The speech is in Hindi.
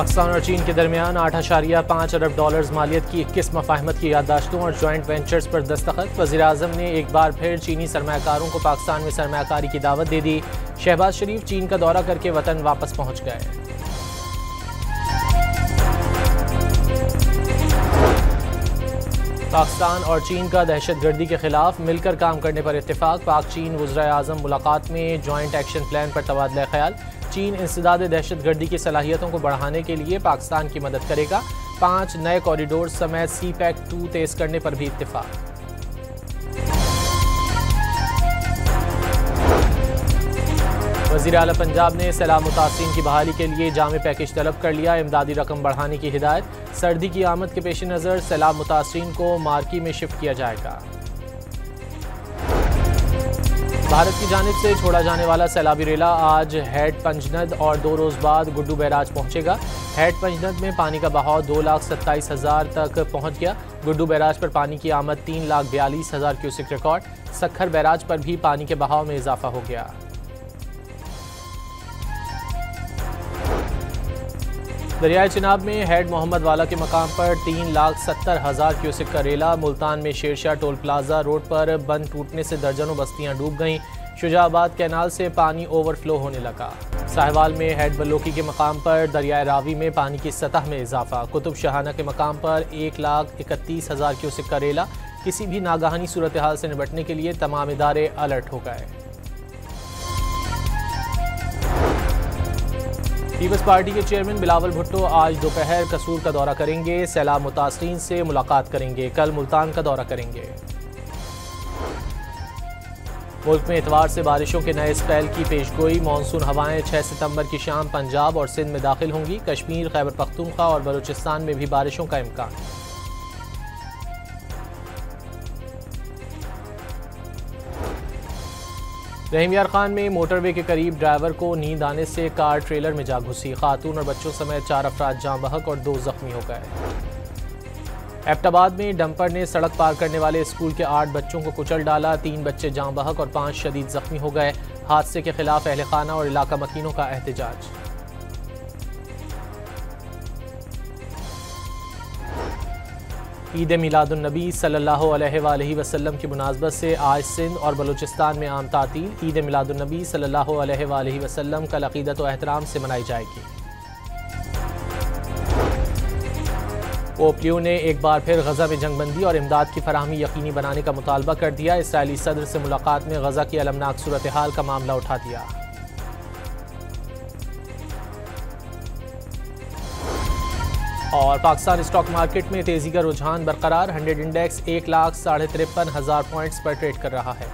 पाकिस्तान और चीन के दरमियान 8.5 अरब डॉलर्स मालियत की 21 मफाहमत की याददाश्तों और जॉइंट वेंचर्स पर दस्तखत। वज़ीर-ए-आज़म ने एक बार फिर चीनी सरमायाकारों को पाकिस्तान में सरमायाकारी की दावत दे दी। शहबाज शरीफ चीन का दौरा करके वतन वापस पहुंच गए। पाकिस्तान और चीन का दहशतगर्दी के खिलाफ मिलकर काम करने पर इत्तेफाक। पाक चीन वज़ीर-ए-आज़म मुलाकात में जॉइंट एक्शन प्लान पर तबादला ख्याल। चीन इंसदाद दहशतगर्दी की सलाहियतों को बढ़ाने के लिए पाकिस्तान की मदद करेगा। 5 नए कॉरिडोर समेत CPEC-2 तेज करने पर भी इत्तेफाक। वज़ीर आला पंजाब ने सैलाब मुतासिरीन की बहाली के लिए जामे पैकेज तलब कर लिया। इमदादी रकम बढ़ाने की हिदायत। सर्दी की आमद के पेश नज़र सैलाब मुतासिरीन को मार्की में शिफ्ट किया जाएगा। भारत की जानिब से छोड़ा जाने वाला सैलाबी रेला आज हैड पंजनद और 2 रोज़ बाद गुड्डू बैराज पहुंचेगा। हैड पंजनद में पानी का बहाव 2,27,000 तक पहुंच गया। गुड्डू बैराज पर पानी की आमद 3,42,000 क्यूसेक रिकॉर्ड। सखर बैराज पर भी पानी के बहाव में इजाफा हो गया। दरियाए चिनाब में हैड मोहम्मद वाला के मकाम पर 3,70,000 क्यूसेक का रेला। मुल्तान में शेरशाह टोल प्लाजा रोड पर बंद टूटने से दर्जनों बस्तियां डूब गईं। शुजाबाद कैनाल से पानी ओवरफ्लो होने लगा। साहिवाल में हैड बलोकी के मकाम पर दरियाए रावी में पानी की सतह में इजाफा। कुतुब शाहाना के मकाम पर 1,31,000 क्यूसेक का रेला। किसी भी नागहानी सूरत हाल से निपटने के लिए तमाम इदारे अलर्ट हो गए। पीपल्स पार्टी के चेयरमैन बिलावल भुट्टो आज दोपहर कसूर का दौरा करेंगे। सैलाब मुतासरीन से मुलाकात करेंगे। कल मुल्तान का दौरा करेंगे। मुल्क में इतवार से बारिशों के नए स्पेल की पेशगोई। मानसून हवाएं 6 सितंबर की शाम पंजाब और सिंध में दाखिल होंगी। कश्मीर, खैबर पख्तूनख्वा और बलूचिस्तान में भी बारिशों का इम्कान। रहीम यार खान में मोटरवे के करीब ड्राइवर को नींद आने से कार ट्रेलर में जा घुसी। खातून और बच्चों समेत 4 अफराद जाँ बहक और 2 जख्मी हो गए। एबटाबाद में डंपर ने सड़क पार करने वाले स्कूल के 8 बच्चों को कुचल डाला। 3 बच्चे जाँ बहक और 5 शदीद जख्मी हो गए। हादसे के खिलाफ अहले खाना और इलाका मकीनों का एहतजाज। ईद मिलादुन्नबी सल्लल्लाहु अलैहि वसल्लम की मुनासबत से आज सिंध और बलूचिस्तान में आम तातील। ईद मिलादुन्नबी सल्लल्लाहु अलैहि वसल्लम कल अक़ीदत व एहतराम से मनाई जाएगी। पोप लियो ने एक बार फिर गजा में जंगबंदी और इमदाद की फराहमी यकीनी बनाने का मुतालबा कर दिया। इसराइली सदर से मुलाकात में गजा की अलमनाक सूरत हाल का मामला उठा दिया। और पाकिस्तान स्टॉक मार्केट में तेजी का रुझान बरकरार। 100 इंडेक्स 1,53,500 पॉइंट्स पर ट्रेड कर रहा है।